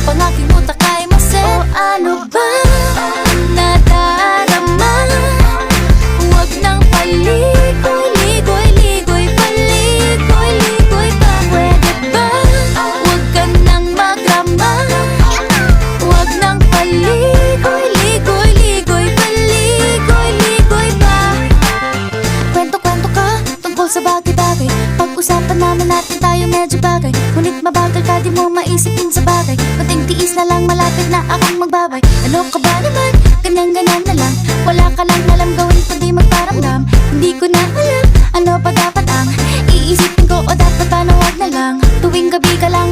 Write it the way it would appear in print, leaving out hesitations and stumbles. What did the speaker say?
pang aking utak ay maset. O ano ba nadarama? Huwag nang paligoy-ligoy-ligoy, paligoy-ligoy pa. Pwede ba? Huwag ka nang magrama. Huwag nang paligoy-ligoy-ligoy, paligoy-ligoy pa. Kwento-kwento ka tungkol sa bagay-bagay. Pag-usapan naman natin tayo medyo bagay. Ngunit mabagal ka, di mo maisipin sa bagay. Kunting tiis na lang, malapit na akong magbabay. Ano ka ba naman? Ganyan-ganyan na lang. Wala ka lang alam gawin kundi magparamdam. Hindi ko na alam ano pa dapat ang iisipin ko, o dapat ba na wag na lang. Tuwing gabi ka lang